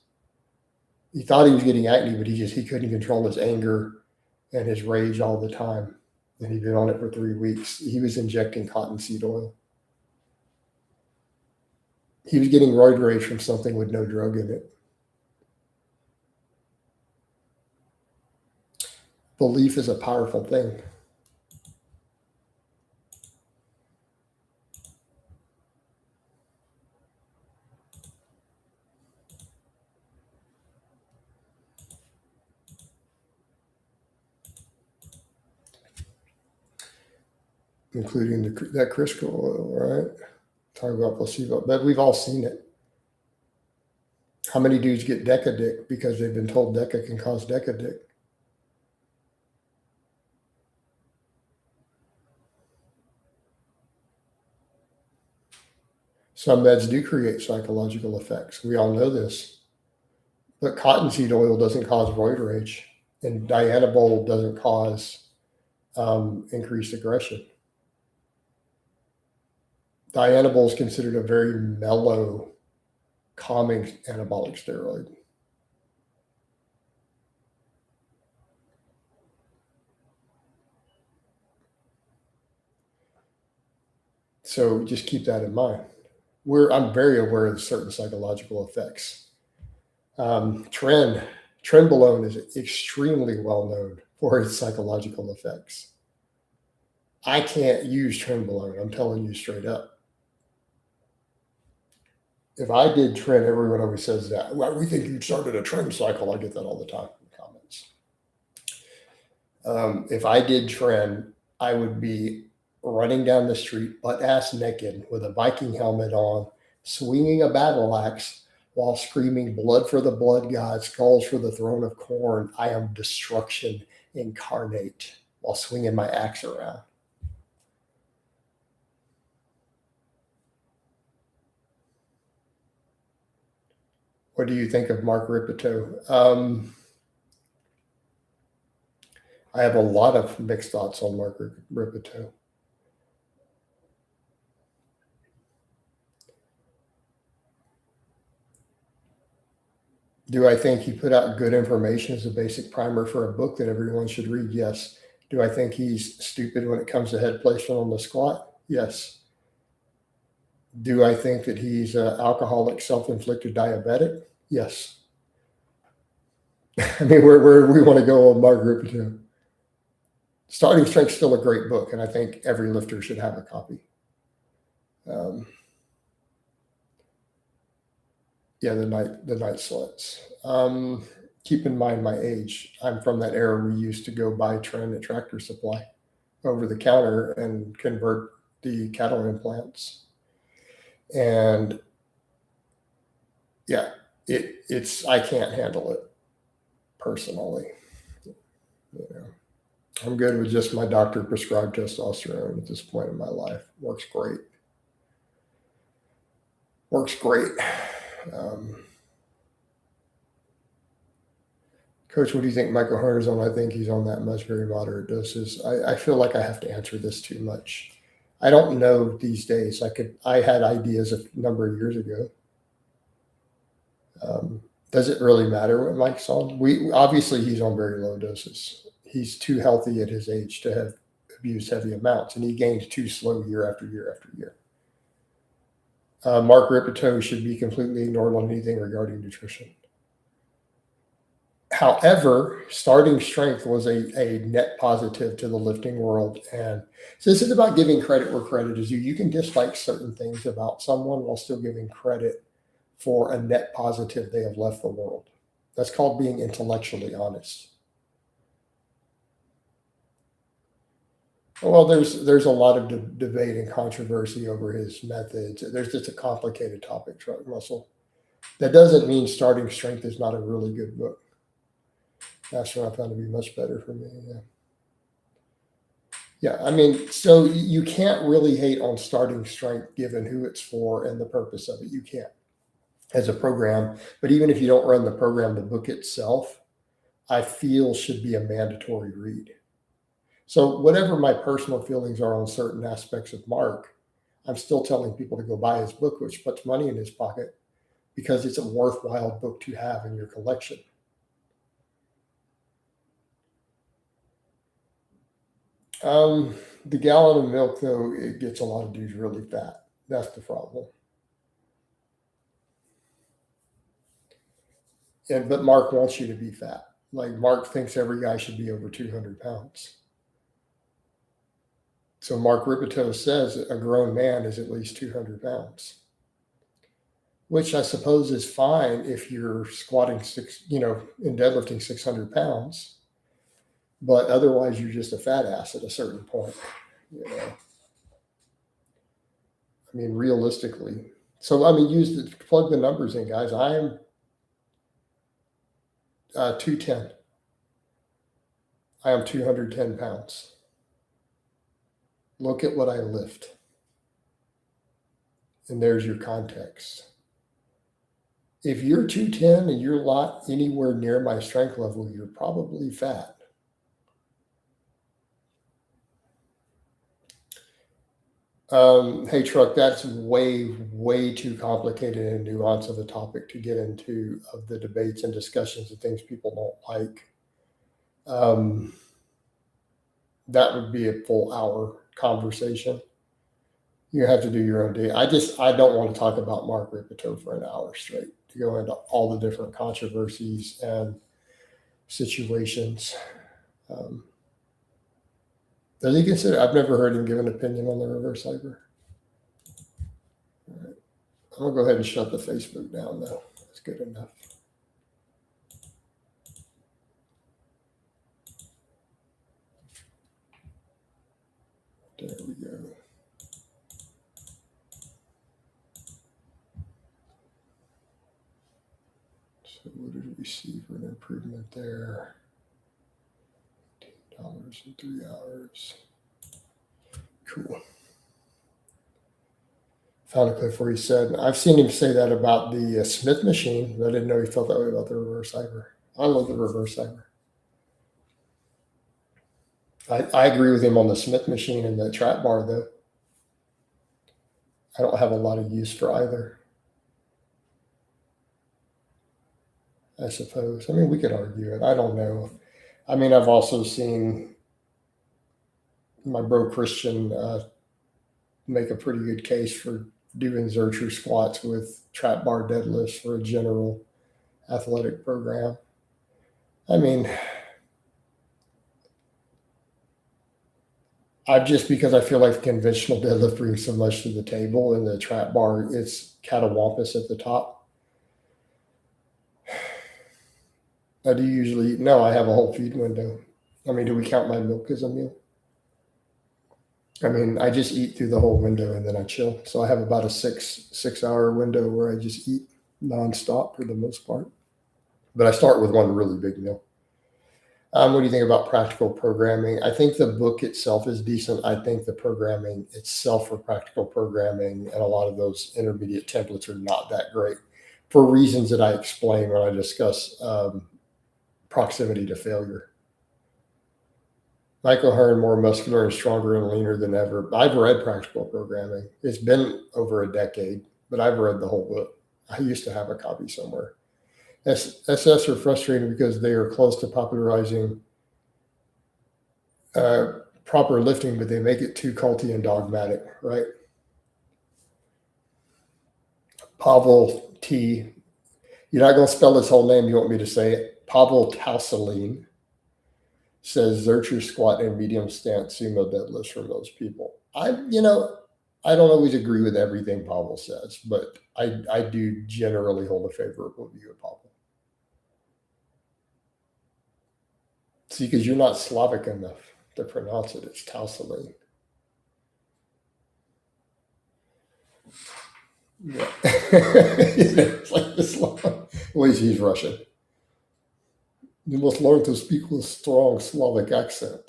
A: He thought he was getting acne, but he couldn't control his anger and his rage all the time. And he'd been on it for 3 weeks. He was injecting cottonseed oil. He was getting roid rage from something with no drug in it. Belief is a powerful thing. Including that crystal oil, right? Talk about placebo, but we've all seen it. How many dudes get Deca dick because they've been told Deca can cause Deca dick? Some meds do create psychological effects. We all know this. But cottonseed oil doesn't cause roid rage, and dianabol doesn't cause increased aggression. Dianabol is considered a very mellow, calming anabolic steroid. So just keep that in mind. I'm very aware of certain psychological effects. Trenbolone is extremely well known for its psychological effects. I can't use trenbolone. I'm telling you straight up. If I did trend, everyone always says that. Well, we think you started a trend cycle. I get that all the time in comments. If I did trend, I would be running down the street, butt ass naked, with a Viking helmet on, swinging a battle axe while screaming, "Blood for the blood god, skulls for the throne of corn. I am destruction incarnate," while swinging my axe around. What do you think of Mark Ripito? I have a lot of mixed thoughts on Mark Ripito. Do I think he put out good information as a basic primer for a book that everyone should read? Yes. Do I think he's stupid when it comes to head placement on the squat? Yes. Do I think that he's an alcoholic, self-inflicted diabetic? Yes. I mean, where we want to go on Mark Ripito. Starting Strength is still a great book, and I think every lifter should have a copy. Yeah, the night sweats. Keep in mind my age. I'm from that era we used to go buy Tren at Tractor Supply over the counter and convert the cattle implants. And yeah, it's I can't handle it personally. You know, I'm good with just my doctor prescribed testosterone at this point in my life. Works great. Works great. Coach, what do you think Michael Hunter's on? I think he's on that much, very moderate doses. I feel like I have to answer this too much. I don't know these days. I had ideas a number of years ago. Does it really matter what Mike's on? Obviously he's on very low doses. He's too healthy at his age to have abused heavy amounts, and he gains too slow year after year after year. Mark Ripito should be completely ignored on anything regarding nutrition. However, Starting Strength was a net positive to the lifting world. And so this is about giving credit where credit is due. You can dislike certain things about someone while still giving credit for a net positive they have left the world. That's called being intellectually honest. Well, there's a lot of debate and controversy over his methods. There's just a complicated topic, Truck Muscle. That doesn't mean Starting Strength is not a really good book. That's what I found to be much better for me. Yeah. Yeah, I mean, so you can't really hate on Starting Strength given who it's for and the purpose of it. You can't as a program. But even if you don't run the program, the book itself, I feel should be a mandatory read. So whatever my personal feelings are on certain aspects of Mark, I'm still telling people to go buy his book, which puts money in his pocket because it's a worthwhile book to have in your collection. The gallon of milk, though, it gets a lot of dudes really fat. That's the problem. but Mark wants you to be fat. Like Mark thinks every guy should be over 200 pounds. So Mark Ripito says a grown man is at least 200 pounds, which I suppose is fine if you're squatting in deadlifting 600 pounds, but otherwise you're just a fat ass at a certain point. You know, I mean, realistically. So I mean, plug the numbers in, guys. I am 210. I am 210 pounds. Look at what I lift. And there's your context. If you're 210 and you're not anywhere near my strength level, you're probably fat. Hey, Truck, that's way, way too complicated and nuanced of a topic to get into of the debates and discussions of things people don't like. That would be a full hour conversation. You have to do your own day. I don't want to talk about Mark Ripito for an hour straight to go into all the different controversies and situations. Does he consider? I've never heard him give an opinion on the reverse hyper. All right. I'm gonna go ahead and shut the Facebook down though. That's good enough. There we go. So what did we see for an improvement there? $10 in 3 hours. Cool. Found a clip where he said, I've seen him say that about the Smith machine, but I didn't know he felt that way about the reverse hyper. I love the reverse hyper. I agree with him on the Smith machine and the trap bar, though. I don't have a lot of use for either, I suppose. I mean, we could argue it. I don't know. I mean, I've also seen my bro Christian make a pretty good case for doing Zercher squats with trap bar deadlifts for a general athletic program. I mean, because I feel like conventional deadlift brings so much to the table, and the trap bar is catawampus at the top. I do usually eat. No, I have a whole feed window. I mean, do we count my milk as a meal? I mean, I just eat through the whole window and then I chill. So I have about a 6 hour window where I just eat nonstop for the most part. But I start with one really big meal. What do you think about practical programming? I think the book itself is decent. I think the programming itself for practical programming and a lot of those intermediate templates are not that great for reasons that I explain when I discuss proximity to failure. Michael Hearn, more muscular and stronger and leaner than ever. I've read practical programming. It's been over a decade, but I've read the whole book. I used to have a copy somewhere. SS are frustrating because they are close to popularizing proper lifting, but they make it too culty and dogmatic, right? Pavel T. You're not going to spell his whole name. You want me to say it? Pavel Tauseline says Zercher squat and medium stance sumo deadlifts from those people. I don't always agree with everything Pavel says, but I do generally hold a favorable view of Pavel. See, because you're not Slavic enough to pronounce it. It's Tauseline. Yeah. It's like this long. At least he's Russian. You must learn to speak with strong Slavic accent.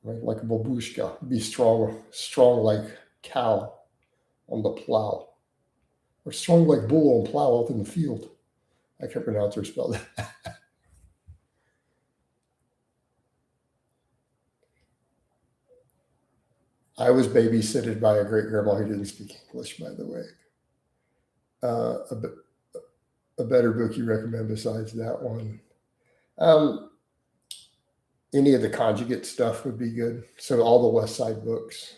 A: Right? Like a babushka. Be strong like cow on the plow. Or strong like bull on plow out in the field. I can't pronounce or spell that. I was babysitted by a great grandma who didn't speak English, by the way. A better book you recommend besides that one? Any of the conjugate stuff would be good. So all the West Side books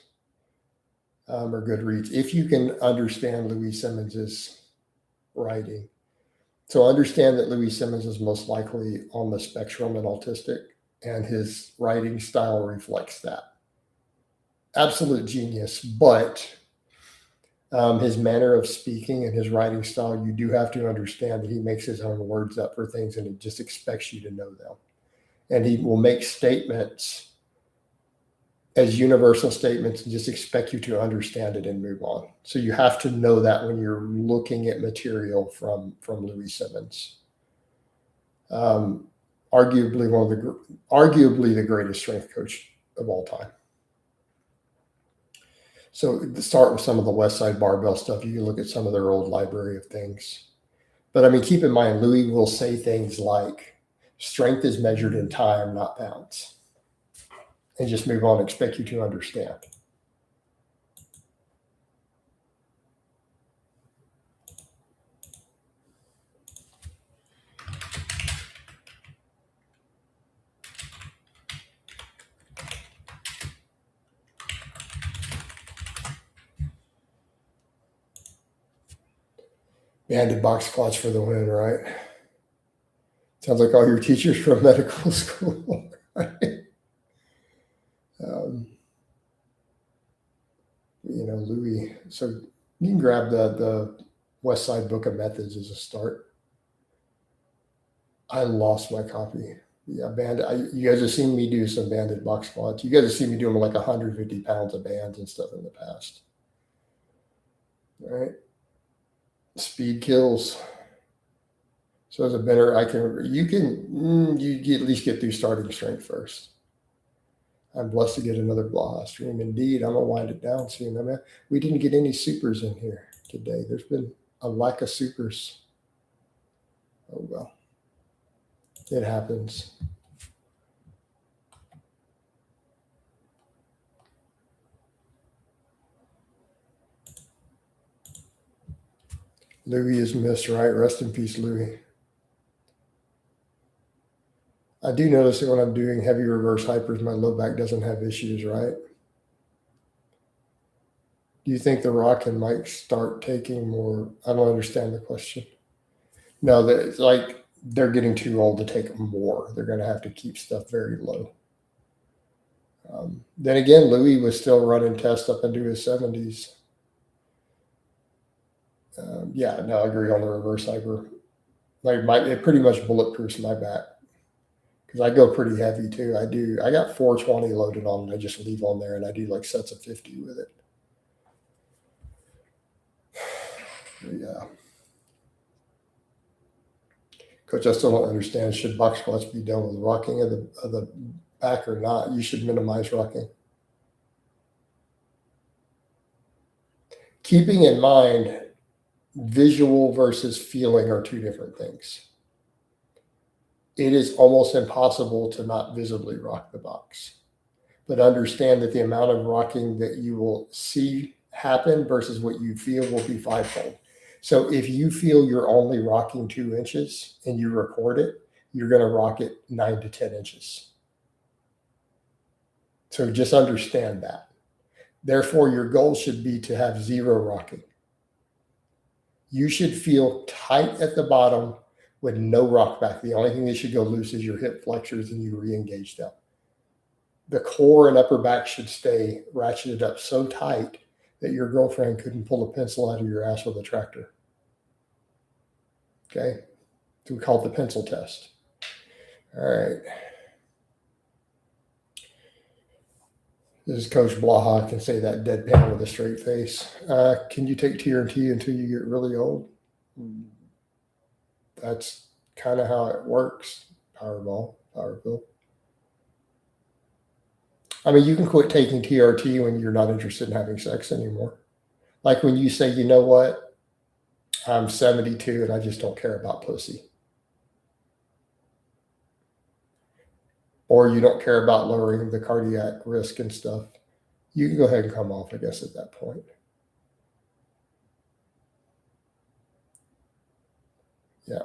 A: are good reads. If you can understand Louise Simmons's writing. So understand that Louis Simmons is most likely on the spectrum and autistic, and his writing style reflects that. Absolute genius, but his manner of speaking and his writing style, you do have to understand that he makes his own words up for things and he just expects you to know them. And he will make statements as universal statements and just expect you to understand it and move on. So you have to know that when you're looking at material from Louis Simmons. Arguably the greatest strength coach of all time. So to start with some of the West Side Barbell stuff, you can look at some of their old library of things. But I mean, keep in mind, Louis will say things like, strength is measured in time, not pounds. And just move on, expect you to understand. Banded box squats for the win, right? Sounds like all your teachers from medical school, right? Louis. So you can grab the West Side Book of Methods as a start. I lost my copy. Yeah, you guys have seen me do some banded box squats. You guys have seen me doing like 150 pounds of bands and stuff in the past. All right. Speed kills. So as a better, you at least get through starting strength first. I'm blessed to get another Blaha stream. Indeed, I'm gonna wind it down soon. I mean, we didn't get any supers in here today. There's been a lack of supers. Oh well, it happens. Louis is missed, right? Rest in peace, Louis. I do notice that when I'm doing heavy reverse hypers, my low back doesn't have issues, right? Do you think The Rock and Mike start taking more? I don't understand the question. No, it's like they're getting too old to take more. They're going to have to keep stuff very low. Then again, Louis was still running tests up into his 70s. Yeah, no, I agree on the reverse hyper. Like it pretty much bulletproofs my back because I go pretty heavy too. I got 420 loaded on, and I just leave on there, and I do like sets of 50 with it. Yeah. Coach, I still don't understand. Should box squats be done with rocking of the back or not? You should minimize rocking. Keeping in mind, visual versus feeling are two different things. It is almost impossible to not visibly rock the box. But understand that the amount of rocking that you will see happen versus what you feel will be fivefold. So if you feel you're only rocking 2 inches and you record it, you're going to rock it 9 to 10 inches. So just understand that. Therefore, your goal should be to have 0 rocking. You should feel tight at the bottom with no rock back. The only thing that should go loose is your hip flexors and you re-engage them. The core and upper back should stay ratcheted up so tight that your girlfriend couldn't pull a pencil out of your ass with a tractor. Okay? So we call it the pencil test. All right. This is Coach Blaha can say that deadpan with a straight face. Can you take TRT until you get really old? That's kind of how it works. Powerball, power pill. I mean, you can quit taking TRT when you're not interested in having sex anymore. Like when you say, you know what, I'm 72 and I just don't care about pussy. Or you don't care about lowering the cardiac risk and stuff. You can go ahead and come off, I guess, at that point. Yeah.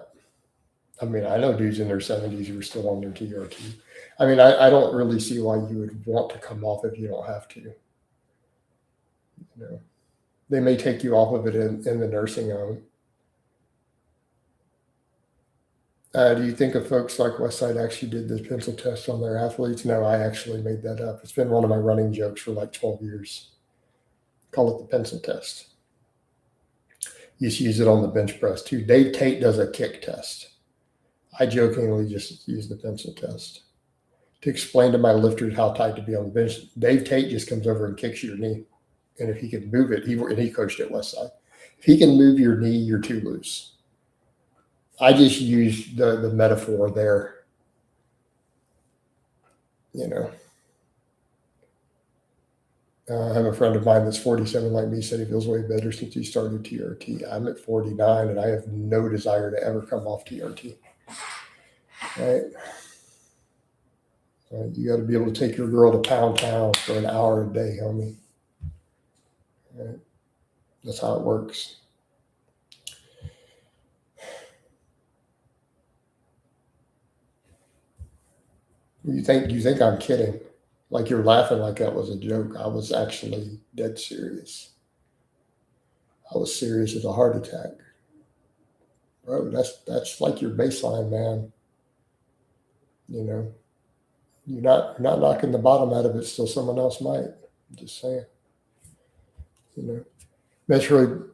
A: I mean, I know dudes in their 70s who are still on their TRT. I mean, I don't really see why you would want to come off if you don't have to. You know, they may take you off of it in the nursing home. Do you think of folks like Westside actually did this pencil test on their athletes? No, I actually made that up. It's been one of my running jokes for like 12 years. Call it the pencil test. You used to use it on the bench press too. Dave Tate does a kick test. I jokingly just use the pencil test to explain to my lifters how tight to be on the bench. Dave Tate just comes over and kicks your knee. And if he can move it, he coached at Westside. If he can move your knee, you're too loose. I just used the metaphor there. You know, I have a friend of mine that's 47 like me, said he feels way better since he started TRT. I'm at 49 and I have no desire to ever come off TRT. Right? You got to be able to take your girl to Pound Town for an hour a day, homie. Right? That's how it works. You think I'm kidding? Like you're laughing like that was a joke. I was actually dead serious. I was serious as a heart attack. Bro, that's like your baseline, man. You know, you're not knocking the bottom out of it, still someone else might. I'm just saying. You know. Metroid,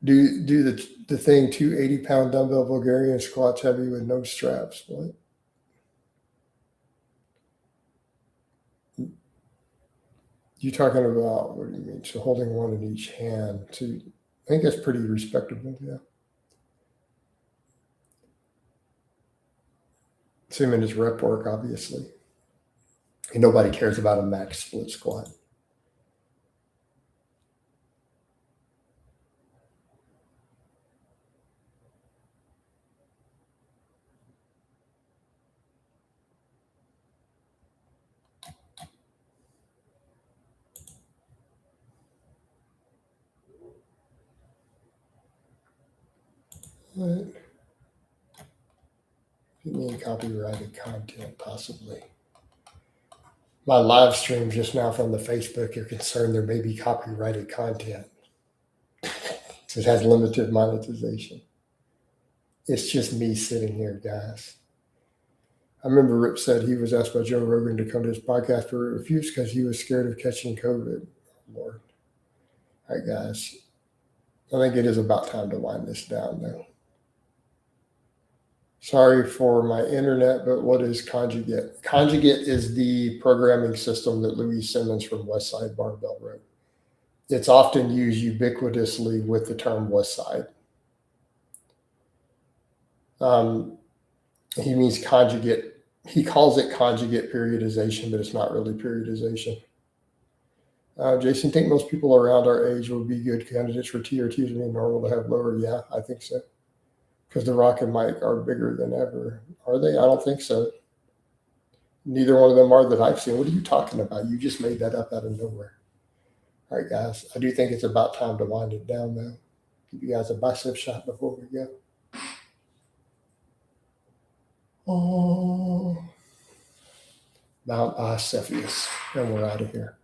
A: do the thing 280-pound dumbbell Bulgarian squats heavy with no straps. What? You talking about, what do you mean? So holding one in each hand. So I think that's pretty respectable, yeah. Assuming it's rep work, obviously. And nobody cares about a max split squat. What? You mean copyrighted content, possibly. My live stream just now from the Facebook, you're concerned there may be copyrighted content. So it has limited monetization. It's just me sitting here, guys. I remember Rip said he was asked by Joe Rogan to come to his podcast, but refused because he was scared of catching COVID. Lord. All right, guys. I think it is about time to wind this down now. Sorry for my internet, but what is Conjugate? Conjugate is the programming system that Louis Simmons from Westside Barbell wrote. It's often used ubiquitously with the term Westside. He means conjugate. He calls it conjugate periodization, but it's not really periodization. Jason, think most people around our age would be good candidates for TRT? Is it normal to have lower? Yeah, I think so. Because The Rock and Mike are bigger than ever. Are they? I don't think so. Neither one of them are that I've seen. What are you talking about? You just made that up out of nowhere. All right, guys. I do think it's about time to wind it down, though. Give you guys a bicep shot before we go. Oh, Mount Cepheus. And we're out of here.